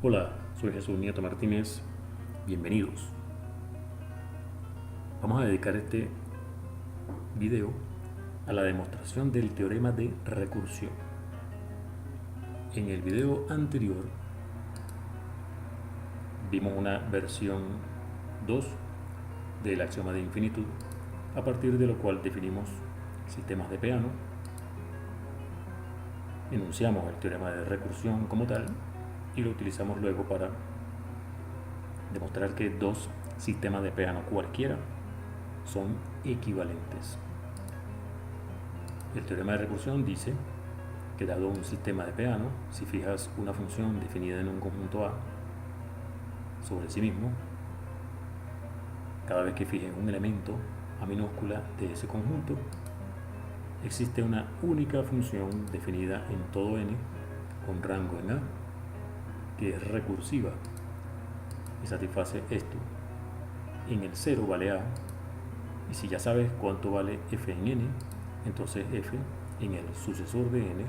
Hola, soy Jesús Nieto Martínez, bienvenidos. Vamos a dedicar este video a la demostración del teorema de recursión. En el video anterior vimos una versión 2 del axioma de infinitud, a partir de lo cual definimos sistemas de Peano, enunciamos el teorema de recursión como tal y lo utilizamos luego para demostrar que dos sistemas de Peano cualquiera son equivalentes. El teorema de recursión dice que dado un sistema de Peano, si fijas una función definida en un conjunto A sobre sí mismo, cada vez que fijes un elemento A minúscula de ese conjunto, existe una única función definida en todo n con rango en A, que es recursiva y satisface esto. En el 0 vale A, y si ya sabes cuánto vale f en n, entonces f en el sucesor de n,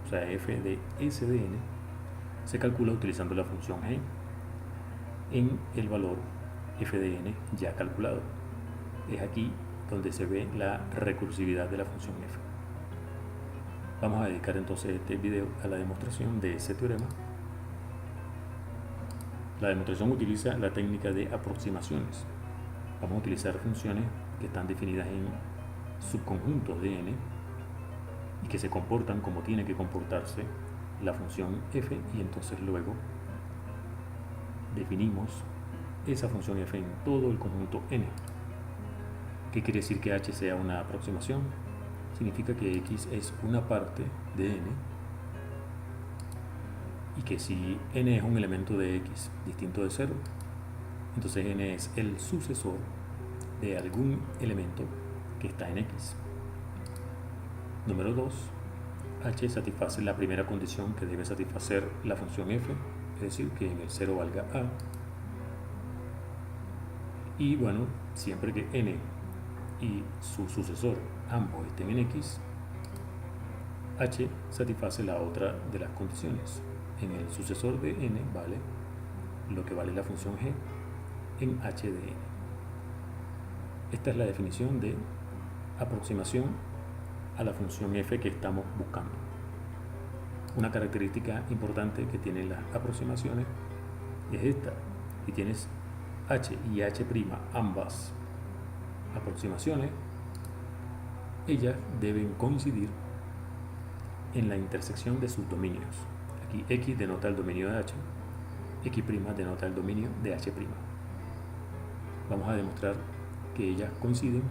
o sea f de s de n, se calcula utilizando la función g en el valor f de n ya calculado. Es aquí donde se ve la recursividad de la función f. Vamos a dedicar entonces este video a la demostración de ese teorema. La demostración utiliza la técnica de aproximaciones. Vamos a utilizar funciones que están definidas en subconjuntos de n y que se comportan como tiene que comportarse la función f, y entonces luego definimos esa función f en todo el conjunto n. ¿Qué quiere decir que h sea una aproximación? Significa que x es una parte de n y que si n es un elemento de x distinto de 0, entonces n es el sucesor de algún elemento que está en x. Número 2, h satisface la primera condición que debe satisfacer la función f, es decir, que en el 0 valga a. Y bueno, siempre que n y su sucesor ambos estén en x, h satisface la otra de las condiciones. En el sucesor de n vale lo que vale la función g en h de n. Esta es la definición de aproximación a la función f que estamos buscando. Una característica importante que tienen las aproximaciones es esta: si tienes h y h', ambas aproximaciones, ellas deben coincidir en la intersección de sus dominios. Aquí x denota el dominio de h, x' denota el dominio de h'. Vamos a demostrar que ellas coinciden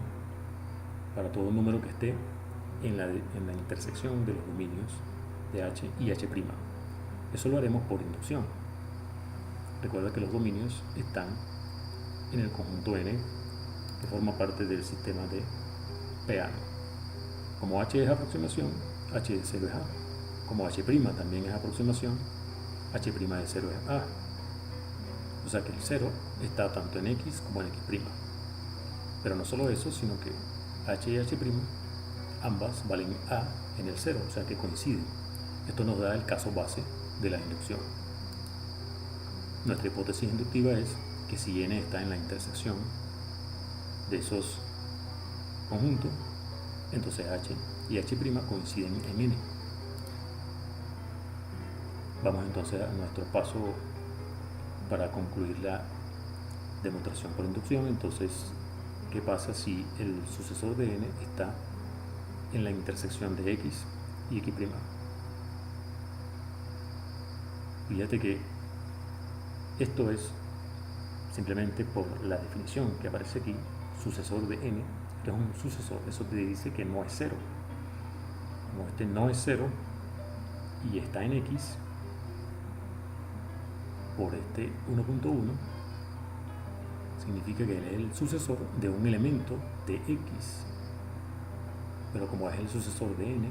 para todo número que esté en la intersección de los dominios de h y h'. Eso lo haremos por inducción. Recuerda que los dominios están en el conjunto n, que forma parte del sistema de Peano. Como h es aproximación, h de 0 es a. Como h' también es aproximación, h' de 0 es a. O sea que el 0 está tanto en x como en x'. Pero no solo eso, sino que h y h' ambas valen a en el 0, o sea que coinciden. Esto nos da el caso base de la inducción. Nuestra hipótesis inductiva es que si n está en la intersección de esos conjuntos, entonces h y h' coinciden en n. Vamos entonces a nuestro paso para concluir la demostración por inducción. Entonces, ¿qué pasa si el sucesor de n está en la intersección de x y x'? Fíjate que esto es simplemente por la definición que aparece aquí, sucesor de n, que es un sucesor. Eso te dice que no es 0. Como este no es 0 y está en x, por este 1.1, significa que él es el sucesor de un elemento de x. Pero como es el sucesor de n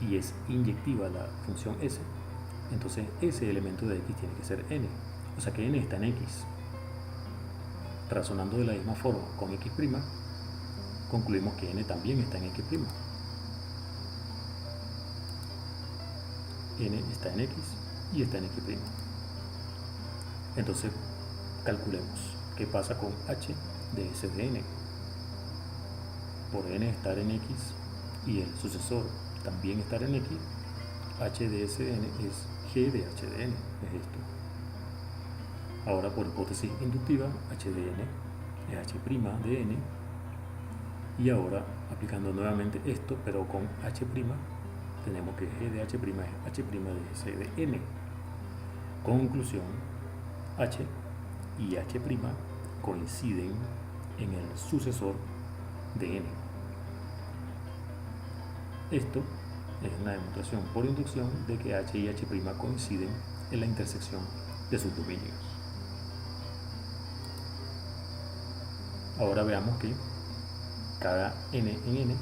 y es inyectiva la función s, entonces ese elemento de x tiene que ser n. O sea que n está en x. Razonando de la misma forma con x', concluimos que n también está en x'. N está en x y está en X'. Entonces calculemos qué pasa con h de s de n. Por n estar en x y el sucesor también estar en x, h de s de n es g de h de n, es esto. Ahora, por hipótesis inductiva, h de n es h' de n, y ahora aplicando nuevamente esto pero con h', tenemos que g de h' es h' de s de n. Conclusión: h y h' coinciden en el sucesor de n. Esto es una demostración por inducción de que h y h' coinciden en la intersección de sus dominios. Ahora veamos que cada n en n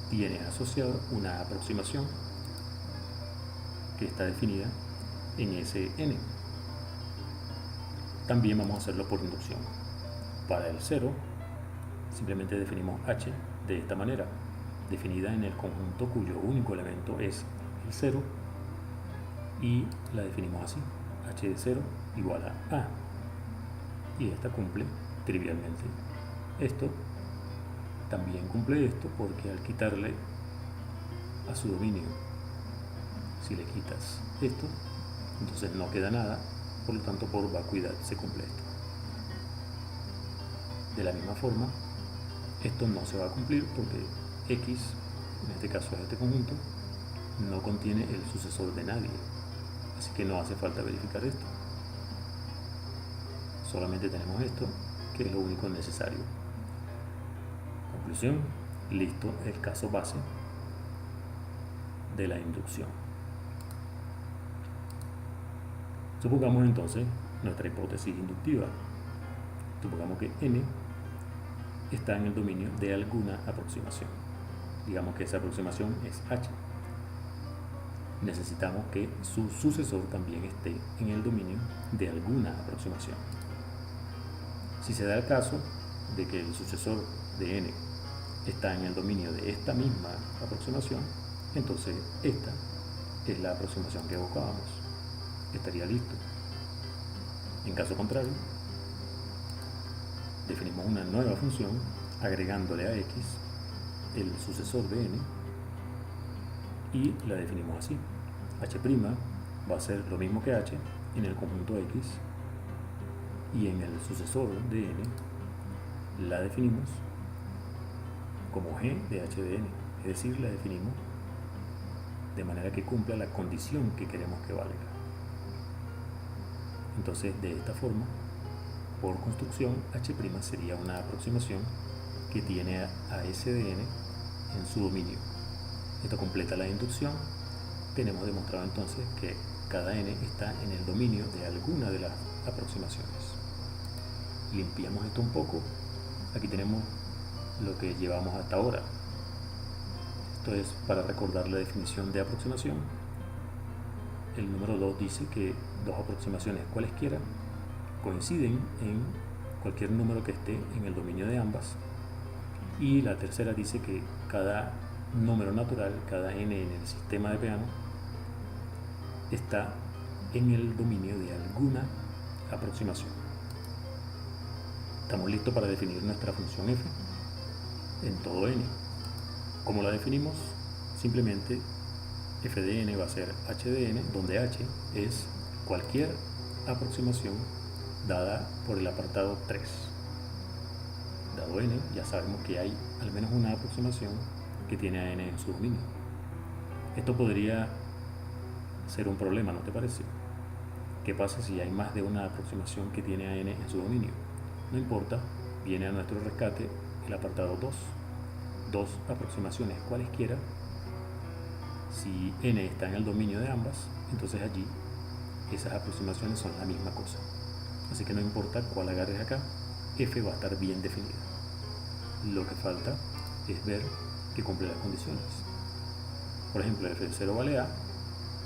tiene asociado una aproximación que está definida en ese n. También vamos a hacerlo por inducción. Para el 0, simplemente definimos h de esta manera, definida en el conjunto cuyo único elemento es el 0, y la definimos así: h de 0 igual a. Y esta cumple trivialmente esto. También cumple esto porque al quitarle a su dominio, si le quitas esto, entonces no queda nada, por lo tanto por vacuidad se cumple esto. De la misma forma, esto no se va a cumplir porque x, en este caso es este conjunto, no contiene el sucesor de nadie, así que no hace falta verificar esto. Solamente tenemos esto, que es lo único necesario. Conclusión: listo el caso base de la inducción. Supongamos entonces nuestra hipótesis inductiva. Supongamos que n está en el dominio de alguna aproximación. Digamos que esa aproximación es h. Necesitamos que su sucesor también esté en el dominio de alguna aproximación. Si se da el caso de que el sucesor de n está en el dominio de esta misma aproximación, entonces esta es la aproximación que evocábamos. Estaría listo. En caso contrario, definimos una nueva función agregándole a x el sucesor de n y la definimos así: h' va a ser lo mismo que h en el conjunto x, y en el sucesor de n la definimos como g de h de n, es decir, la definimos de manera que cumpla la condición que queremos que valga. Entonces, de esta forma, por construcción, h' sería una aproximación que tiene a s de n en su dominio. Esto completa la inducción. Tenemos demostrado entonces que cada n está en el dominio de alguna de las aproximaciones. Limpiamos esto un poco. Aquí tenemos lo que llevamos hasta ahora. Esto es para recordar la definición de aproximación. El número 2 dice que dos aproximaciones cualesquiera coinciden en cualquier número que esté en el dominio de ambas. Y la tercera dice que cada número natural, cada n en el sistema de Peano, está en el dominio de alguna aproximación. Estamos listos para definir nuestra función f en todo n. ¿Cómo la definimos? Simplemente f de n va a ser h de n, donde h es cualquier aproximación dada por el apartado 3. Dado n, ya sabemos que hay al menos una aproximación que tiene a n en su dominio. Esto podría ser un problema, ¿no te parece? ¿Qué pasa si hay más de una aproximación que tiene a n en su dominio? No importa, viene a nuestro rescate el apartado 2. Dos aproximaciones cualesquiera. Si n está en el dominio de ambas, entonces allí esas aproximaciones son la misma cosa. Así que no importa cuál agarres acá, f va a estar bien definida. Lo que falta es ver que cumple las condiciones. Por ejemplo, f de 0 vale a,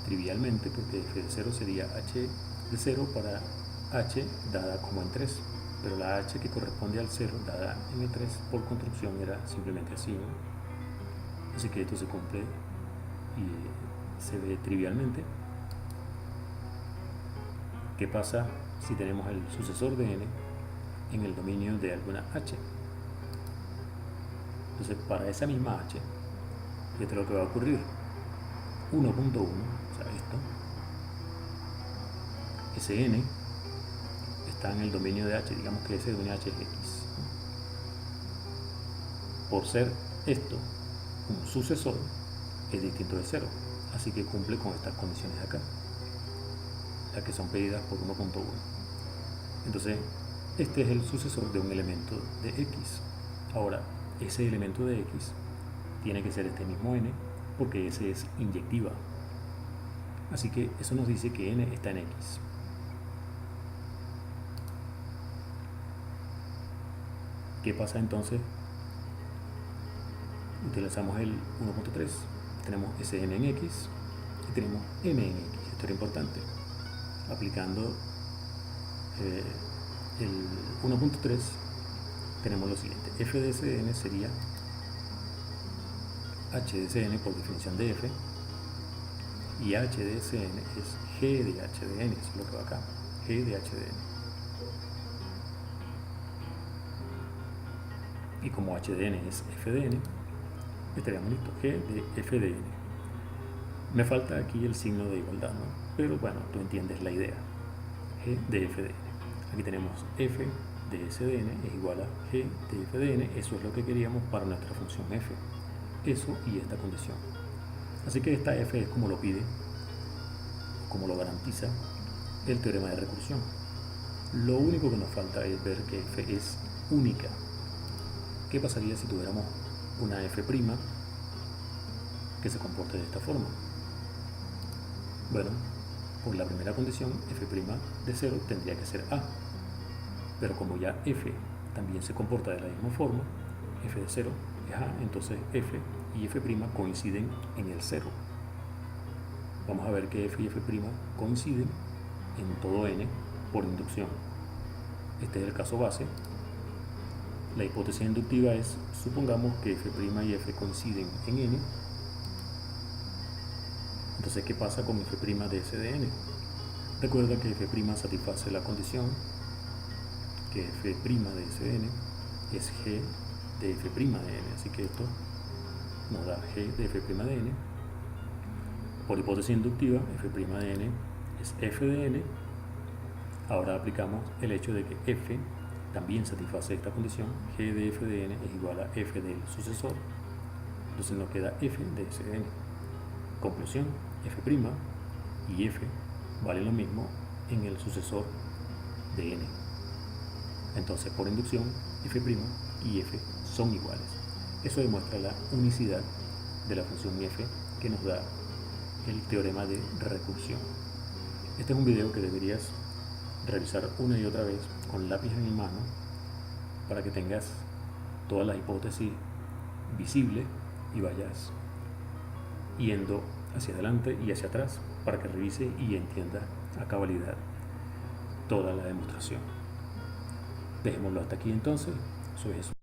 trivialmente, porque f de 0 sería h de 0 para h dada como en 3, pero la h que corresponde al 0 dada en el 3 por construcción era simplemente así, ¿no? Así que esto se cumple y se ve trivialmente. ¿Qué pasa si tenemos el sucesor de n en el dominio de alguna h? Entonces, para esa misma h, fíjate lo que va a ocurrir. 1.1, o sea, esto, ese n está en el dominio de h, digamos que ese dominio de h es x. Por ser esto un sucesor, es distinto de 0, así que cumple con estas condiciones de acá, las que son pedidas por 1.1. Entonces, este es el sucesor de un elemento de x. Ahora, ese elemento de x tiene que ser este mismo n, porque ese es inyectiva. Así que eso nos dice que n está en x. ¿Qué pasa entonces? Utilizamos el 1.3. Tenemos ese n en x y tenemos m en x. Esto era importante. Aplicando el 1.3 tenemos lo siguiente. F de Sn sería h de Sn por definición de f, y h de Sn es g de h de n, eso es lo que va acá, g de h de n. Y como h de n es f de n, estaríamos listos, g de f de n. Me falta aquí el signo de igualdad, ¿no? Pero bueno, tú entiendes la idea. G de f de n. Aquí tenemos f de s de n es igual a g de f de n. Eso es lo que queríamos para nuestra función f. Eso y esta condición. Así que esta f es como lo pide, como lo garantiza el teorema de recursión. Lo único que nos falta es ver que f es única. ¿Qué pasaría si tuviéramos una f' que se comporte de esta forma? Bueno, por la primera condición, f' de 0 tendría que ser a. Pero como ya f también se comporta de la misma forma, f de 0 es a, entonces f y f' coinciden en el 0. Vamos a ver que f y f' coinciden en todo n por inducción. Este es el caso base. La hipótesis inductiva es, supongamos que f' y f coinciden en n. Entonces, ¿qué pasa con f' de s de n? Recuerda que f' satisface la condición que f' de s de n es g de f' de n, así que esto nos da g de f' de n. Por hipótesis inductiva, f' de n es f de n. Ahora aplicamos el hecho de que f también satisface esta condición, g de f de n es igual a f del sucesor. Entonces nos queda f de s de n. Conclusión, f' y f valen lo mismo en el sucesor de n. Entonces, por inducción, f' y f son iguales. Eso demuestra la unicidad de la función f que nos da el teorema de recursión. Este es un video que deberías realizar una y otra vez con lápiz en mano para que tengas todas las hipótesis visibles y vayas yendo hacia adelante y hacia atrás para que revise y entienda a cabalidad toda la demostración. Dejémoslo hasta aquí entonces. Soy Jesús.